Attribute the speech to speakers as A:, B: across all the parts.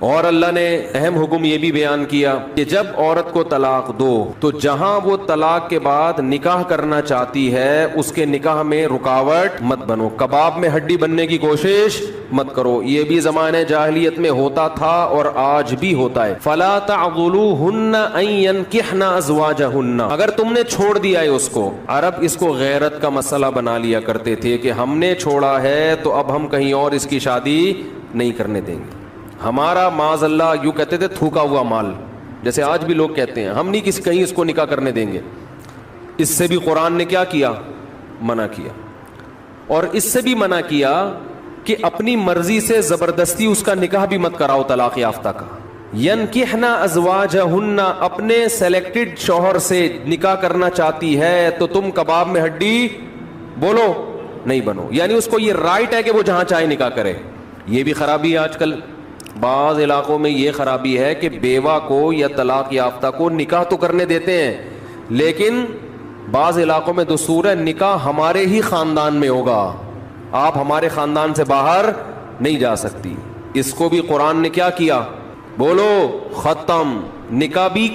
A: اور اللہ نے اہم حکم یہ بھی بیان کیا کہ جب عورت کو طلاق دو تو جہاں وہ طلاق کے بعد نکاح کرنا چاہتی ہے اس کے نکاح میں رکاوٹ مت بنو، کباب میں ہڈی بننے کی کوشش مت کرو۔ یہ بھی زمانے جاہلیت میں ہوتا تھا اور آج بھی ہوتا ہے۔ فلا تعضلوهن ان ينكحن ازواجهن، اگر تم نے چھوڑ دیا ہے اس کو، عرب اس کو غیرت کا مسئلہ بنا لیا کرتے تھے کہ ہم نے چھوڑا ہے تو اب ہم کہیں اور اس کی شادی نہیں کرنے دیں گے۔ ہمارا معاذ اللہ یوں کہتے تھے تھوکا ہوا مال، جیسے آج بھی لوگ کہتے ہیں ہم نہیں کسی کہیں اس کو نکاح کرنے دیں گے۔ اس سے بھی قرآن نے کیا کیا؟ منع کیا۔ اور اس سے بھی منع کیا کہ اپنی مرضی سے زبردستی اس کا نکاح بھی مت کراؤ طلاق یافتہ کا۔ ینکحن ازواجہن، اپنے سلیکٹڈ شوہر سے نکاح کرنا چاہتی ہے تو تم کباب میں ہڈی بولو نہیں بنو، یعنی اس کو یہ رائٹ ہے کہ وہ جہاں چاہے نکاح کرے۔ یہ بھی خرابی ہے آج کل بعض علاقوں میں، یہ خرابی ہے کہ بیوہ کو یا طلاق یافتہ کو نکاح تو کرنے دیتے ہیں لیکن بعض علاقوں میں دستور ہے نکاح ہمارے ہی خاندان میں ہوگا، آپ ہمارے خاندان سے باہر نہیں جا سکتی۔ اس کو بھی قرآن نے کیا کیا؟ بولو ختم۔ نکاح بھی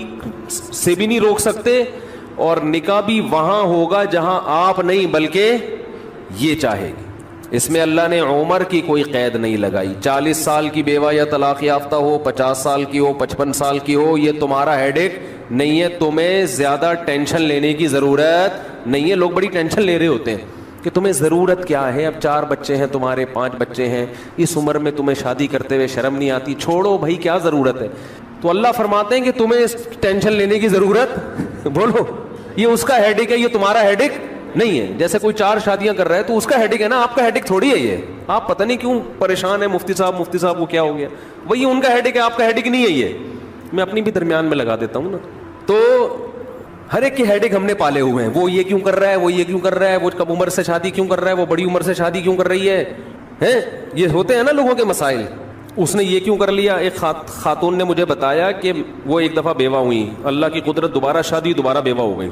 A: سے بھی نہیں روک سکتے اور نکاح بھی وہاں ہوگا جہاں آپ نہیں بلکہ یہ چاہے گی۔ اس میں اللہ نے عمر کی کوئی قید نہیں لگائی، 40 سال کی بیوہ یا طلاق یافتہ ہو، 50 سال کی ہو، 55 سال کی ہو، یہ تمہارا ہیڈ ایک نہیں ہے، تمہیں زیادہ ٹینشن لینے کی ضرورت نہیں ہے۔ لوگ بڑی ٹینشن لے رہے ہوتے ہیں کہ تمہیں ضرورت کیا ہے، اب 4 بچے ہیں تمہارے، 5 بچے ہیں، اس عمر میں تمہیں شادی کرتے ہوئے شرم نہیں آتی؟ چھوڑو بھائی، کیا ضرورت ہے؟ تو اللہ فرماتے ہیں کہ تمہیں ٹینشن لینے کی ضرورت بولو یہ اس کا ہیڈ ایک ہے، یہ تمہارا ہیڈ ایک نہیں ہے۔ جیسے کوئی 4 شادیاں کر رہا ہے تو اس کا ہیڈک ہے نا، آپ کا ہیڈک تھوڑی ہے یہ۔ آپ پتہ نہیں کیوں پریشان ہیں، مفتی صاحب کو کیا ہو گیا، وہی ان کا ہیڈک ہے، آپ کا ہیڈک نہیں ہے یہ۔ میں اپنی بھی درمیان میں لگا دیتا ہوں نا۔ تو ہر ایک کے ہیڈک ہم نے پالے ہوئے ہیں، وہ یہ کیوں کر رہا ہے، وہ یہ کیوں کر رہا ہے، وہ کم عمر سے شادی کیوں کر رہا ہے، وہ بڑی عمر سے شادی کیوں کر رہی ہے، یہ ہوتے ہیں نا لوگوں کے مسائل۔ اس نے یہ کیوں کر لیا؟ ایک خاتون نے مجھے بتایا کہ وہ ایک دفعہ بیوہ ہوئی، اللہ کی قدرت دوبارہ شادی، دوبارہ بیوہ ہو گئی۔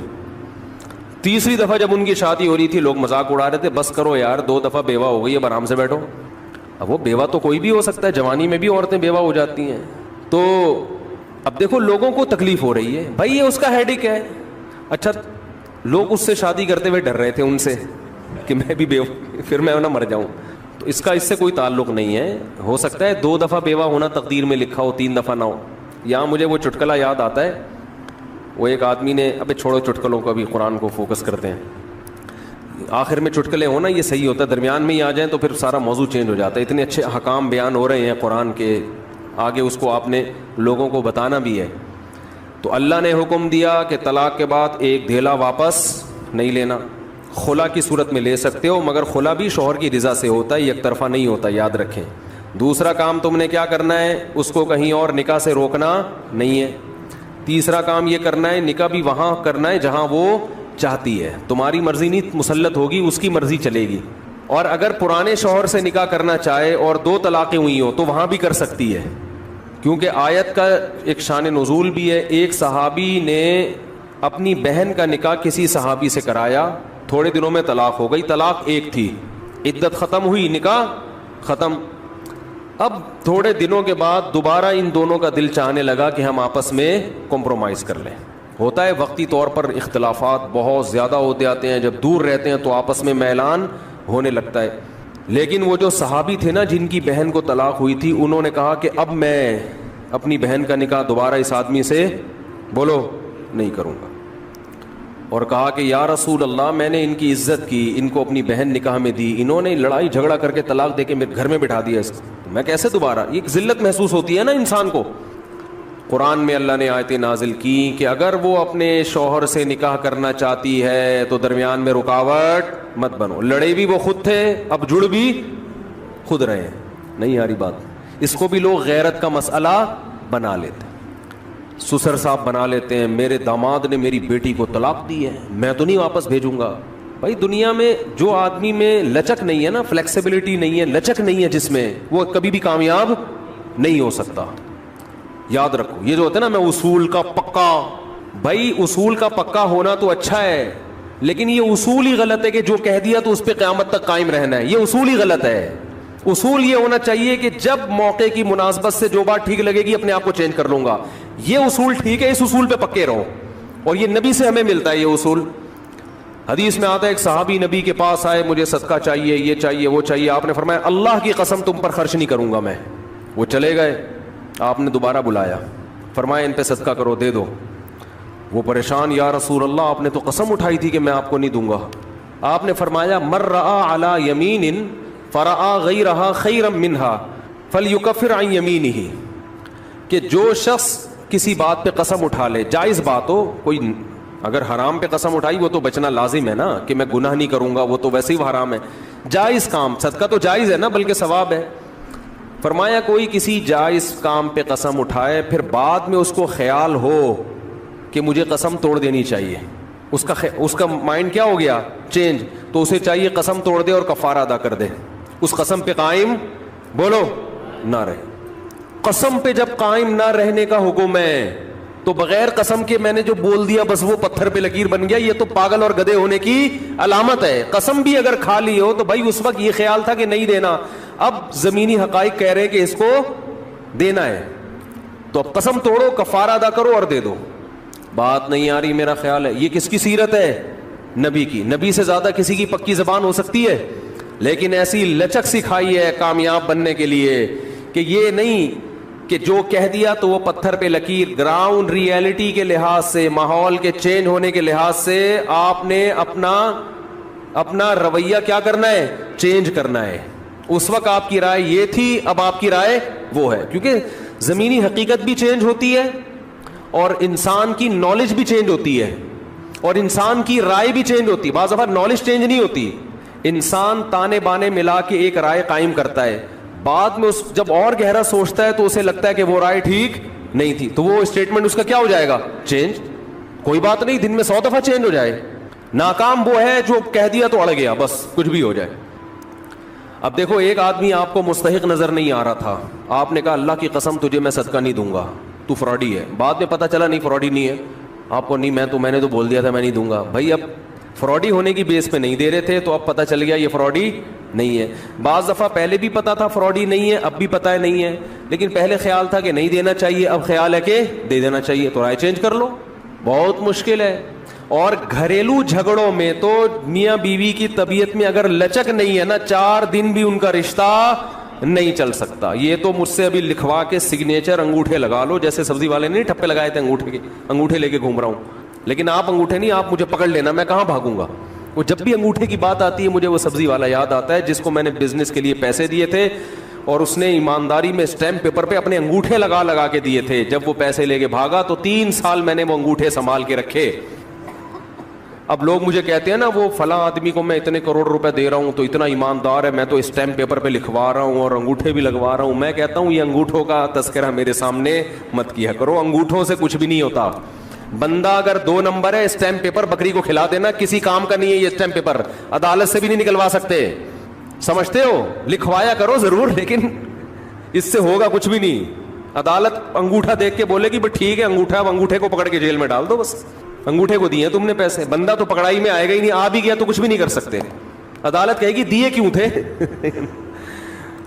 A: تیسری دفعہ جب ان کی شادی ہو رہی تھی لوگ مذاق اڑا رہے تھے، بس کرو یار 2 دفعہ بیوہ ہو گئی، اب آرام سے بیٹھو۔ اب وہ بیوہ تو کوئی بھی ہو سکتا ہے، جوانی میں بھی عورتیں بیوہ ہو جاتی ہیں۔ تو اب دیکھو لوگوں کو تکلیف ہو رہی ہے، بھائی یہ اس کا ہیڈک ہے۔ اچھا لوگ اس سے شادی کرتے ہوئے ڈر رہے تھے ان سے کہ میں بھی بیوہ پھر میں نہ مر جاؤں، تو اس سے کوئی تعلق نہیں ہے۔ ہو سکتا ہے 2 دفعہ بیوہ ہونا تقدیر میں لکھا ہو، 3 دفعہ نہ ہو۔ یہاں مجھے وہ چٹکلا یاد آتا ہے، وہ ایک آدمی نے، ابے چھوڑو چٹکلوں کا بھی، قرآن کو فوکس کرتے ہیں۔ آخر میں چٹکلے ہونا یہ صحیح ہوتا ہے، درمیان میں ہی آ جائیں تو پھر سارا موضوع چینج ہو جاتا ہے۔ اتنے اچھے احکام بیان ہو رہے ہیں قرآن کے، آگے اس کو آپ نے لوگوں کو بتانا بھی ہے۔ تو اللہ نے حکم دیا کہ طلاق کے بعد ایک دھیلا واپس نہیں لینا، خلا کی صورت میں لے سکتے ہو مگر خلا بھی شوہر کی رضا سے ہوتا ہے، یک طرفہ نہیں ہوتا، یاد رکھیں۔ دوسرا کام تم نے کیا کرنا ہے، اس کو کہیں اور نکاح سے روکنا نہیں ہے۔ تیسرا کام یہ کرنا ہے نکاح بھی وہاں کرنا ہے جہاں وہ چاہتی ہے، تمہاری مرضی نہیں مسلط ہوگی، اس کی مرضی چلے گی۔ اور اگر پرانے شوہر سے نکاح کرنا چاہے اور 2 طلاقیں ہوئی ہوں تو وہاں بھی کر سکتی ہے، کیونکہ آیت کا ایک شان نزول بھی ہے۔ ایک صحابی نے اپنی بہن کا نکاح کسی صحابی سے کرایا، تھوڑے دنوں میں طلاق ہو گئی، طلاق ایک تھی، عدت ختم ہوئی، نکاح ختم۔ اب تھوڑے دنوں کے بعد دوبارہ ان دونوں کا دل چاہنے لگا کہ ہم آپس میں کمپرومائز کر لیں۔ ہوتا ہے وقتی طور پر اختلافات بہت زیادہ ہوتے آتے ہیں، جب دور رہتے ہیں تو آپس میں میلان ہونے لگتا ہے۔ لیکن وہ جو صحابی تھے نا جن کی بہن کو طلاق ہوئی تھی، انہوں نے کہا کہ اب میں اپنی بہن کا نکاح دوبارہ اس آدمی سے بولو نہیں کروں گا، اور کہا کہ یا رسول اللہ میں نے ان کی عزت کی، ان کو اپنی بہن نکاح میں دی، انہوں نے لڑائی جھگڑا کر کے طلاق دے کے میرے گھر میں بٹھا دیا، اس کو میں کیسے دوبارہ، یہ ذلت محسوس ہوتی ہے نا انسان کو۔ قرآن میں اللہ نے آیتیں نازل کی کہ اگر وہ اپنے شوہر سے نکاح کرنا چاہتی ہے تو درمیان میں رکاوٹ مت بنو۔ لڑے بھی وہ خود تھے، اب جڑ بھی خود رہے ہیں، نہیں آ رہی بات۔ اس کو بھی لوگ غیرت کا مسئلہ بنا لیتے ہیں، سسر صاحب بنا لیتے ہیں، میرے داماد نے میری بیٹی کو طلاق دی ہے، میں تو نہیں واپس بھیجوں گا۔ بھائی دنیا میں جو آدمی میں لچک نہیں ہے نا، فلیکسیبلٹی نہیں ہے، لچک نہیں ہے جس میں، وہ کبھی بھی کامیاب نہیں ہو سکتا۔ یاد رکھو یہ جو ہوتا ہے نا، میں اصول کا پکا، بھائی اصول کا پکا ہونا تو اچھا ہے، لیکن یہ اصول ہی غلط ہے کہ جو کہہ دیا تو اس پہ قیامت تک قائم رہنا ہے، یہ اصول ہی غلط ہے۔ اصول یہ ہونا چاہیے کہ جب موقع کی مناسبت سے جو بات ٹھیک لگے گی اپنے آپ کو چینج کر لوں گا. یہ اصول ٹھیک ہے, اس اصول پہ پکے رہو, اور یہ نبی سے ہمیں ملتا ہے یہ اصول. حدیث میں آتا ہے ایک صحابی نبی کے پاس آئے, مجھے صدقہ چاہیے, یہ چاہیے, وہ چاہیے. آپ نے فرمایا اللہ کی قسم تم پر خرچ نہیں کروں گا میں. وہ چلے گئے, آپ نے دوبارہ بلایا, فرمایا ان پہ صدقہ کرو, دے دو. وہ پریشان, یا رسول اللہ آپ نے تو قسم اٹھائی تھی کہ میں آپ کو نہیں دوں گا. آپ نے فرمایا مر رأى علی یمین فرأى غیرها خیرا منها فلیکفر عن یمینہ, کہ جو شخص کسی بات پہ قسم اٹھا لے, جائز بات ہو, کوئی اگر حرام پہ قسم اٹھائی وہ تو بچنا لازم ہے نا, کہ میں گناہ نہیں کروں گا, وہ تو ویسے ہی حرام ہے. جائز کام, صدقہ تو جائز ہے نا, بلکہ ثواب ہے. فرمایا کوئی کسی جائز کام پہ قسم اٹھائے, پھر بعد میں اس کو خیال ہو کہ مجھے قسم توڑ دینی چاہیے, اس کا مائنڈ کیا ہو گیا, چینج, تو اسے چاہیے قسم توڑ دے اور کفارہ ادا کر دے, اس قسم پہ قائم بولو نہ رہے. قسم پہ جب قائم نہ رہنے کا حکم ہے تو بغیر قسم کے میں نے جو بول دیا بس وہ پتھر پہ لکیر بن گیا, یہ تو پاگل اور گدھے ہونے کی علامت ہے. قسم بھی اگر کھا لی ہو تو بھائی اس وقت یہ خیال تھا کہ نہیں دینا, اب زمینی حقائق کہہ رہے کہ اس کو دینا ہے, تو اب قسم توڑو, کفارہ ادا کرو اور دے دو. بات نہیں آ رہی میرا خیال ہے. یہ کس کی سیرت ہے, نبی کی. نبی سے زیادہ کسی کی پکی زبان ہو سکتی ہے, لیکن ایسی لچک سکھائی ہے کامیاب بننے کے لیے کہ یہ نہیں کہ جو کہہ دیا تو وہ پتھر پہ لکیر. گراؤنڈ ریئلٹی کے لحاظ سے, ماحول کے چینج ہونے کے لحاظ سے آپ نے اپنا رویہ کیا کرنا ہے, چینج کرنا ہے. اس وقت آپ کی رائے یہ تھی, اب آپ کی رائے وہ ہے, کیونکہ زمینی حقیقت بھی چینج ہوتی ہے اور انسان کی نالج بھی چینج ہوتی ہے اور انسان کی رائے بھی چینج ہوتی ہے. بعض دفعہ نالج چینج نہیں ہوتی, انسان تانے بانے ملا کے ایک رائے قائم کرتا ہے, بعد میں اس جب اور گہرا سوچتا ہے تو اسے لگتا ہے کہ وہ رائے ٹھیک نہیں تھی, تو وہ اسٹیٹمنٹ اس کا کیا ہو جائے گا, چینج. کوئی بات نہیں, دن میں 100 دفعہ چینج ہو جائے. ناکام وہ ہے جو کہہ دیا تو اڑ گیا, بس کچھ بھی ہو جائے. اب دیکھو, ایک آدمی آپ کو مستحق نظر نہیں آ رہا تھا, آپ نے کہا اللہ کی قسم تجھے میں صدقہ نہیں دوں گا, تو فراڈی ہے. بعد میں پتہ چلا نہیں فراڈی نہیں ہے, آپ کو نہیں, میں نے تو بول دیا تھا میں نہیں دوں گا. بھائی اب فراڈی ہونے کی بیس پہ نہیں دے رہے تھے, تو اب پتہ چل گیا یہ فراڈی نہیں ہے. بعض دفعہ پہلے بھی پتا تھا فراڈی نہیں ہے, اب بھی پتا ہے نہیں ہے, لیکن پہلے خیال تھا کہ نہیں دینا چاہیے, اب خیال ہے کہ دے دینا چاہیے, تو رائے چینج کر لو. بہت مشکل ہے. اور گھریلو جھگڑوں میں تو میاں بیوی کی طبیعت میں اگر لچک نہیں ہے نا, 4 دن بھی ان کا رشتہ نہیں چل سکتا. یہ تو مجھ سے ابھی لکھوا کے سگنیچر انگوٹھے لگا لو, جیسے سبزی والے نے ٹھپے لگائے تھے انگوٹھے لے کے گھوم رہا ہوں, لیکن آپ انگوٹھے نہیں, آپ مجھے پکڑ لینا, میں کہاں بھاگوں گا. وہ جب بھی انگوٹھے کی بات آتی ہے مجھے وہ سبزی والا یاد آتا ہے جس کو میں نے بزنس کے لیے پیسے دیے تھے, اور اس نے ایمانداری میں اسٹیمپ پیپر پہ اپنے انگوٹھے لگا کے دیے تھے. جب وہ پیسے لے کے بھاگا تو 3 سال میں نے وہ انگوٹھے سنبھال کے رکھے. اب لوگ مجھے کہتے ہیں نا, وہ فلاں آدمی کو میں اتنے کروڑ روپے دے رہا ہوں تو اتنا ایماندار ہے, میں تو اسٹیمپ پیپر پہ لکھوا رہا ہوں اور انگوٹھے بھی لگوا رہا ہوں. میں کہتا ہوں یہ انگوٹھوں کا تذکرہ میرے سامنے مت کیا کرو, انگوٹھوں سے کچھ بھی نہیں ہوتا. بندہ اگر 2 نمبر ہے, اسٹیمپ پیپر بکری کو کھلا دینا, کسی کام کا نہیں ہے یہ اسٹیمپ پیپر, عدالت سے بھی نہیں نکلوا سکتے. سمجھتے ہو, لکھوایا کرو ضرور, لیکن اس سے ہوگا کچھ بھی نہیں. عدالت انگوٹھا دیکھ کے بولے گی بس ٹھیک ہے انگوٹھا, اب انگوٹھے کو پکڑ کے جیل میں ڈال دو, بس انگوٹھے کو دیے تم نے پیسے, بندہ تو پکڑائی میں آئے گا ہی نہیں, آ بھی گیا تو کچھ بھی نہیں کر سکتے. عدالت کہے گی دیے کیوں تھے.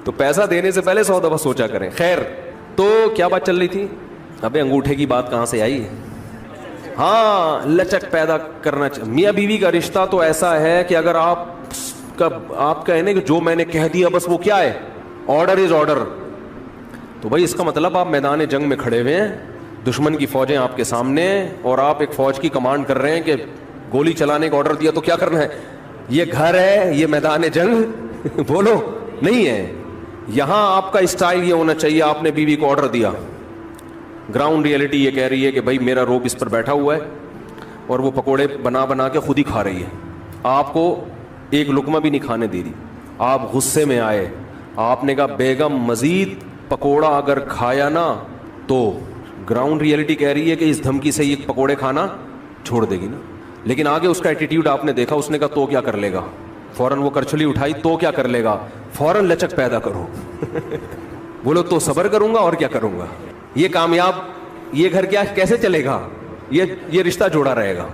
A: تو پیسہ دینے سے پہلے 100 دفعہ سوچا کریں. خیر, تو کیا بات چل رہی تھی, ابے انگوٹھے کی بات کہاں سے آئی. ہاں, لچک پیدا کرنا چاہیے. میاں بیوی کا رشتہ تو ایسا ہے کہ اگر آپ کہیں کہ جو میں نے کہہ دیا بس وہ کیا ہے, آرڈر از آرڈر, تو بھائی اس کا مطلب آپ میدان جنگ میں کھڑے ہوئے ہیں, دشمن کی فوجیں آپ کے سامنے, اور آپ ایک فوج کی کمانڈ کر رہے ہیں کہ گولی چلانے کا آرڈر دیا تو کیا کرنا ہے. یہ گھر ہے, یہ میدان جنگ بولو نہیں ہے. یہاں آپ کا اسٹائل یہ ہونا چاہیے, آپ نے بیوی کو آرڈر دیا, گراؤنڈ ریئلٹی یہ کہہ رہی ہے کہ بھائی میرا روب اس پر بیٹھا ہوا ہے اور وہ پکوڑے بنا کے خود ہی کھا رہی ہے, آپ کو ایک لقمہ بھی نہیں کھانے دے رہی. آپ غصے میں آئے, آپ نے کہا بیگم مزید پکوڑا اگر کھایا نا تو گراؤنڈ ریئلٹی کہہ رہی ہے کہ اس دھمکی سے یہ پکوڑے کھانا چھوڑ دے گی نا. لیکن آگے اس کا ایٹیٹیوڈ آپ نے دیکھا, اس نے کہا تو کیا کر لے گا, فوراً وہ کرچلی اٹھائی, تو کیا کر لے گا, فوراً لچک پیدا کرو. بولو تو صبر کروں گا اور کیا کروں گا. یہ کامیاب, یہ گھر کیا کیسے چلے گا, یہ رشتہ جوڑا رہے گا.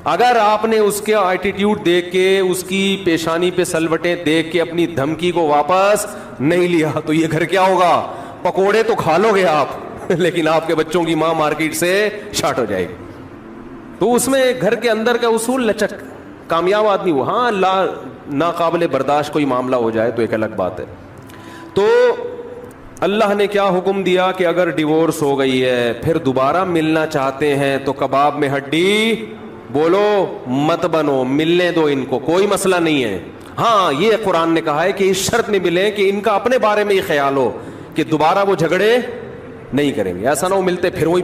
A: اگر آپ نے اس کے ایٹیٹیوڈ دیکھ کے, اس کی پیشانی پہ سلوٹیں دیکھ کے اپنی دھمکی کو واپس نہیں لیا تو یہ گھر کیا ہوگا؟ پکوڑے تو کھا لو گے آپ لیکن آپ کے بچوں کی ماں مارکیٹ سے شارٹ ہو جائے گی. تو اس میں گھر کے اندر کا اصول لچک, کامیاب آدمی وہ. ہاں ناقابل برداشت کوئی معاملہ ہو جائے تو ایک الگ بات ہے. تو اللہ نے کیا حکم دیا کہ اگر ڈیورس ہو گئی ہے پھر دوبارہ ملنا چاہتے ہیں تو کباب میں ہڈی بولو مت بنو, ملنے دو ان کو, کوئی مسئلہ نہیں ہے. ہاں یہ قرآن نے کہا ہے کہ اس شرط میں ملیں کہ ان کا اپنے بارے میں یہ خیال ہو کہ دوبارہ وہ جھگڑے نہیں کریں گے. ایسا نہ ہو ملتے پھر وہی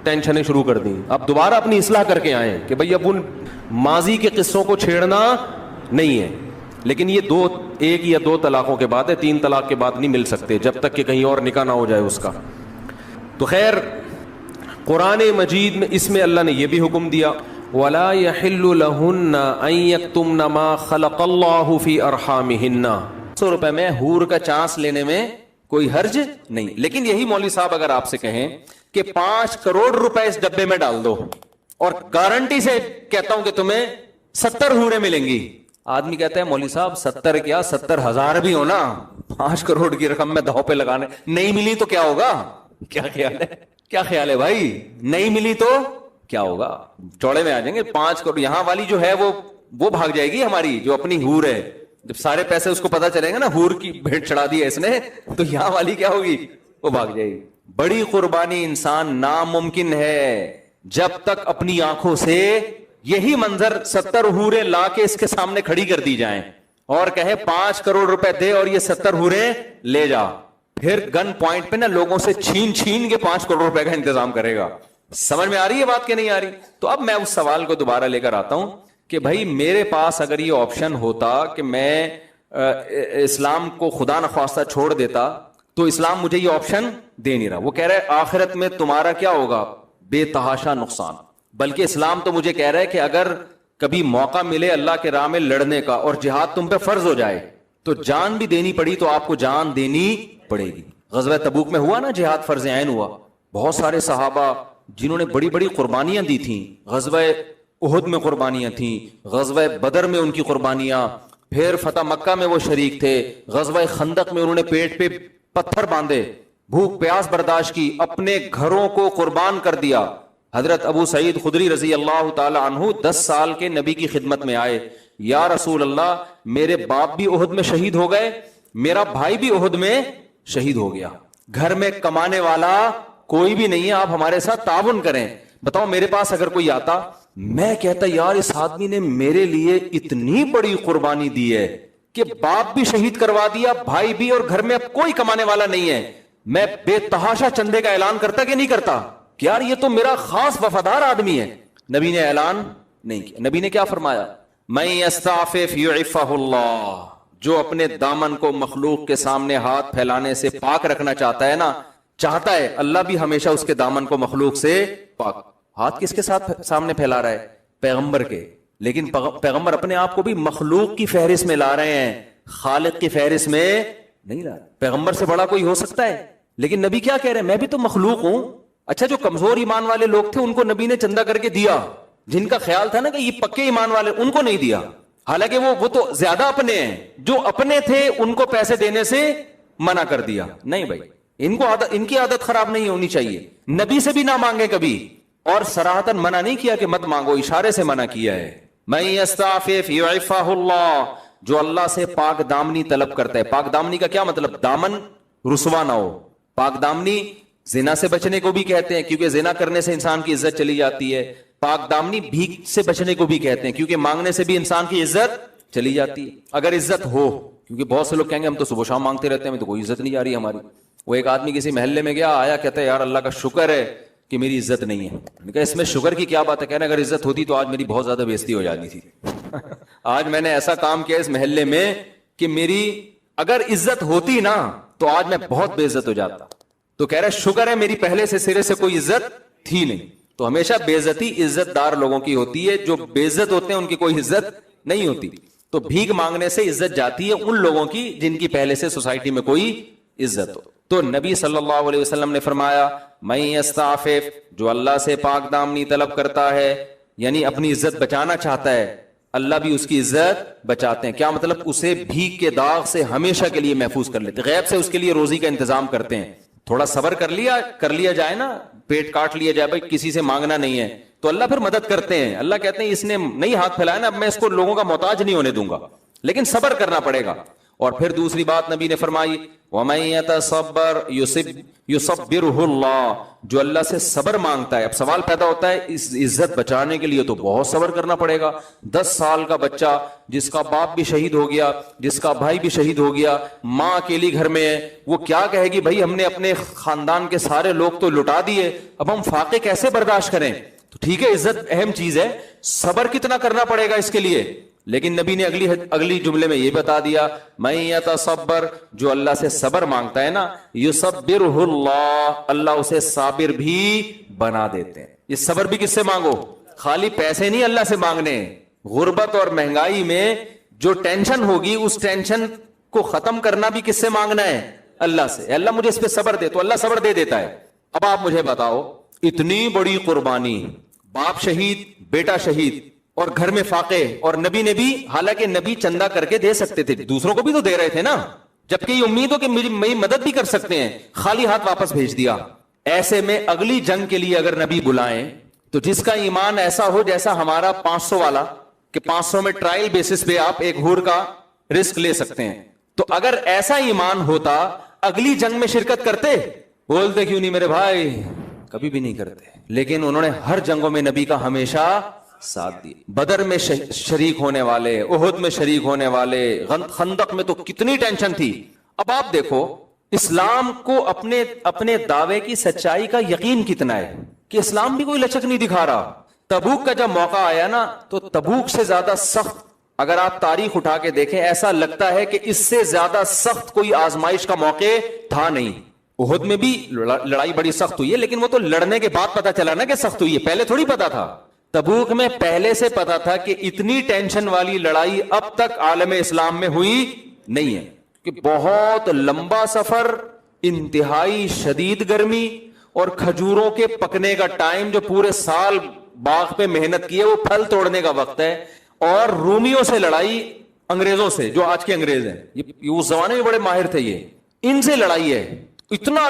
A: ٹینشنیں شروع کر دیں, اب دوبارہ اپنی اصلاح کر کے آئیں کہ بھئی اب ان ماضی کے قصوں کو چھیڑنا نہیں ہے. لیکن یہ ایک یا دو طلاقوں کے بعد ہے, 3 طلاق کے بعد نہیں مل سکتے جب تک کہ کہیں اور نکاح نہ ہو جائے اس کا. تو خیر قرآن مجید میں اس میں اللہ نے یہ بھی حکم دیا وَلَا يَحِلُّ لَهُنَّ أَن يَكْتُمْنَ مَا خَلَقَ اللَّهُ فِي أَرْحَامِهِنَّ. 100 روپے میں حور کا چانس لینے میں کوئی حرج نہیں. لیکن یہی مولوی صاحب اگر آپ سے کہیں کہ 5 کروڑ روپے اس ڈبے میں ڈال دو اور گارنٹی سے کہتا ہوں کہ تمہیں 70 حوریں ملیں گی, آدمی کہتا ہے مولوی صاحب 70 کیا 70,000 بھی ہو نا, 5 کروڑ کی رقم میں داؤ پہ لگانے, نہیں ملی تو کیا ہوگا؟ کیا خیال ہے, کیا خیال ہے بھائی؟ نہیں ملی تو کیا ہوگا؟ چوڑے میں آ جائیں گے. 5 کروڑ یہاں والی جو ہے وہ بھاگ جائے گی ہماری جو اپنی حور ہے. جب سارے پیسے اس کو پتا چلیں گے نا حور کی بھیٹ چڑھا دی ہے اس نے, تو یہاں والی کیا ہوگی؟ وہ بھاگ جائے گی. بڑی قربانی انسان ناممکن ہے جب تک اپنی آنکھوں سے یہی منظر 70 حوریں لا کے اس کے سامنے کھڑی کر دی جائیں اور کہے 5 کروڑ روپے دے اور یہ 70 حوریں لے جا, پھر گن پوائنٹ پہ نا لوگوں سے چھین کے 5 کروڑ روپے کا انتظام کرے گا. سمجھ میں آ رہی ہے بات کہ نہیں آ رہی؟ تو اب میں اس سوال کو دوبارہ لے کر آتا ہوں کہ بھائی میرے پاس اگر یہ آپشن ہوتا کہ میں اسلام کو خدا نخواستہ چھوڑ دیتا تو اسلام مجھے یہ آپشن دے نہیں رہا. وہ کہہ رہا ہے آخرت میں تمہارا کیا ہوگا؟ بے تحاشا نقصان. بلکہ اسلام تو مجھے کہہ رہا ہے کہ اگر کبھی موقع ملے اللہ کے راہ میں لڑنے کا اور جہاد تم پہ فرض ہو جائے تو جان بھی دینی پڑی تو آپ کو جان دینی پڑے گی. غزوہ تبوک میں ہوا نا جہاد فرض عین ہوا, بہت سارے صحابہ جنہوں نے بڑی بڑی قربانیاں دی تھیں, غزوہ احد میں قربانیاں تھیں, غزوہ بدر میں ان کی قربانیاں, پھر فتح مکہ میں وہ شریک تھے, غزوہ خندق میں انہوں نے پیٹ پہ پتھر باندھے, بھوک پیاس برداشت کی, اپنے گھروں کو قربان کر دیا. حضرت ابو سعید خدری رضی اللہ تعالی عنہ 10 سال کے نبی کی خدمت میں آئے, یا رسول اللہ میرے باپ بھی احد میں شہید ہو گئے, میرا بھائی بھی احد میں شہید ہو گیا, گھر میں کمانے والا کوئی بھی نہیں ہے, آپ ہمارے ساتھ تعاون کریں. بتاؤ میرے پاس اگر کوئی آتا, میں کہتا یار اس آدمی نے میرے لیے اتنی بڑی قربانی دی ہے کہ باپ بھی شہید کروا دیا, بھائی بھی, اور گھر میں اب کوئی کمانے والا نہیں ہے, میں بے تحاشا چندے کا اعلان کرتا کہ نہیں کرتا کہ یار یہ تو میرا خاص وفادار آدمی ہے. نبی نے اعلان نہیں کیا. نبی نے کیا فرمایا؟ من یستعفف یعفہ اللہ, جو اپنے دامن کو مخلوق کے سامنے ہاتھ پھیلانے سے پاک رکھنا چاہتا ہے نا, چاہتا ہے اللہ بھی ہمیشہ اس کے دامن کو مخلوق سے پاک. ہاتھ کس کے ساتھ سامنے پھیلا رہا ہے؟ پیغمبر کے. لیکن پیغمبر اپنے آپ کو بھی مخلوق کی فہرست میں لا رہے ہیں, خالق کی فہرست میں نہیں لا. پیغمبر سے بڑا کوئی ہو سکتا ہے؟ لیکن نبی کیا کہہ رہے ہیں؟ میں بھی تو مخلوق ہوں. اچھا جو کمزور ایمان والے لوگ تھے ان کو نبی نے چندہ کر کے دیا, جن کا خیال تھا نا کہ یہ پکے ایمان والے, ان کو نہیں دیا. حالانکہ وہ تو زیادہ اپنے ہیں, جو اپنے تھے ان کو پیسے دینے سے منع کر دیا. نہیں بھائی, ان کی عادت خراب نہیں ہونی چاہیے. نبی سے بھی نہ مانگے کبھی, اور صراحتاً منع نہیں کیا کہ مت مانگو, اشارے سے منع کیا ہے. من یستعفف یعفہ اللہ, جو اللہ سے پاک دامنی طلب کرتا ہے. پاک دامنی کا کیا مطلب؟ دامن رسوا نہ ہو. پاک دامنی زنا سے بچنے کو بھی کہتے ہیں کیونکہ زنا کرنے سے انسان کی عزت چلی جاتی ہے. پاک دامنی بھیک سے بچنے کو بھی کہتے ہیں کیونکہ مانگنے سے بھی انسان کی عزت چلی جاتی ہے. اگر عزت ہو, کیونکہ بہت سے لوگ کہیں گے ہم تو صبح شام مانگتے رہتے ہیں, ہمیں تو کوئی عزت نہیں آ رہی ہماری. وہ ایک آدمی کسی محلے میں گیا, آیا, کہتا ہے یار اللہ کا شکر ہے کہ میری عزت نہیں ہے. میں کہا اس میں شکر کی کیا بات ہے؟ کہنا اگر عزت ہوتی تو آج میری بہت زیادہ بےزتی ہو جاتی تھی. آج میں نے ایسا کام کیا اس محلے میں کہ میری اگر عزت ہوتی نا تو آج میں بہت بے عزت ہو جاتا. تو کہہ رہا شکر ہے میری پہلے سے سرے سے کوئی عزت تھی نہیں. تو ہمیشہ بے عزتی عزت دار لوگوں کی ہوتی ہے, جو بے عزت ہوتے ہیں ان کی کوئی عزت نہیں ہوتی. تو بھیک مانگنے سے عزت جاتی ہے ان لوگوں کی جن کی پہلے سے سوسائٹی میں کوئی عزت ہو. تو نبی صلی اللہ علیہ وسلم نے فرمایا من یستعفف, جو اللہ سے پاک دامنی طلب کرتا ہے, یعنی اپنی عزت بچانا چاہتا ہے، اللہ بھی اس کی عزت بچاتے ہیں. کیا مطلب؟ اسے بھیگ کے داغ سے ہمیشہ کے لیے محفوظ کر لیتے، غیب سے اس کے لیے روزی کا انتظام کرتے ہیں. تھوڑا صبر کر لیا جائے نا، پیٹ کاٹ لیا جائے، بھائی کسی سے مانگنا نہیں ہے، تو اللہ پھر مدد کرتے ہیں. اللہ کہتے ہیں اس نے نہیں ہاتھ پھیلایا نا، اب میں اس کو لوگوں کا محتاج نہیں ہونے دوں گا، لیکن صبر کرنا پڑے گا. اور پھر دوسری بات نبی نے فرمائی وَمَن يَتَصَبَّرْ يُصَبِّرْهُ اللَّهُ، جو اللہ سے صبر مانگتا ہے. اب سوال پیدا ہوتا ہے اس عزت بچانے کے لیے تو بہت صبر کرنا پڑے گا. 10 سال کا بچہ جس کا باپ بھی شہید ہو گیا، جس کا بھائی بھی شہید ہو گیا، ماں اکیلی گھر میں ہے، وہ کیا کہے گی بھائی ہم نے اپنے خاندان کے سارے لوگ تو لٹا دیے، اب ہم فاقے کیسے برداشت کریں؟ تو ٹھیک ہے عزت اہم چیز ہے، صبر کتنا کرنا پڑے گا اس کے لیے. لیکن نبی نے اگلی جملے میں یہ بتا دیا من یتصبر، جو اللہ سے صبر مانگتا ہے نا، یصبرہ اللہ، اللہ اسے صابر بھی بنا دیتے ہیں. یہ صبر بھی کس سے مانگو؟ خالی پیسے نہیں اللہ سے مانگنے. غربت اور مہنگائی میں جو ٹینشن ہوگی اس ٹینشن کو ختم کرنا بھی کس سے مانگنا ہے؟ اللہ سے. اللہ مجھے اس پہ صبر دے، تو اللہ صبر دے دیتا ہے. اب آپ مجھے بتاؤ، اتنی بڑی قربانی، باپ شہید، بیٹا شہید، اور گھر میں فاقے، اور نبی نے بھی، حالانکہ نبی چندہ کر کے دے سکتے تھے، دوسروں کو بھی تو دے رہے تھے نا، جبکہ یہ امید ہو کہ میری مدد بھی کر سکتے ہیں، خالی ہاتھ واپس بھیج دیا. ایسے میں اگلی جنگ کے لیے اگر نبی بلائیں تو جس کا ایمان ایسا ہو جیسا ہمارا 500 والا، کہ 500 میں ٹرائل بیسس پہ آپ ایک ہور کا رسک لے سکتے ہیں، تو اگر ایسا ایمان ہوتا اگلی جنگ میں شرکت کرتے؟ بولتے کیوں نہیں میرے بھائی، کبھی بھی نہیں کرتے. لیکن انہوں نے ہر جنگوں میں نبی کا ہمیشہ ساتھ دی. بدر میں شریک ہونے والے، احد میں شریک ہونے والے، خندق میں تو کتنی ٹینشن تھی. اب آپ دیکھو اسلام کو اپنے دعوے کی سچائی کا یقین کتنا ہے کہ اسلام بھی کوئی لچک نہیں دکھا رہا. تبوک کا جب موقع آیا نا تو تبوک سے زیادہ سخت، اگر آپ تاریخ اٹھا کے دیکھیں ایسا لگتا ہے کہ اس سے زیادہ سخت کوئی آزمائش کا موقع تھا نہیں. احد میں بھی لڑائی بڑی سخت ہوئی ہے، لیکن وہ تو لڑنے کے بعد پتا چلا نا کہ سخت ہوئی ہے، پہلے تھوڑی پتا تھا. تبوک میں پہلے سے پتا تھا کہ اتنی ٹینشن والی لڑائی اب تک عالم اسلام میں ہوئی نہیں ہے، کہ بہت لمبا سفر، انتہائی شدید گرمی، اور کھجوروں کے پکنے کا ٹائم، جو پورے سال باغ پہ محنت کی ہے وہ پھل توڑنے کا وقت ہے. اور رومیوں سے لڑائی، انگریزوں سے، جو آج کے انگریز ہیں، یہ اس زمانے میں بڑے ماہر تھے، یہ ان سے لڑائی ہے. اتنا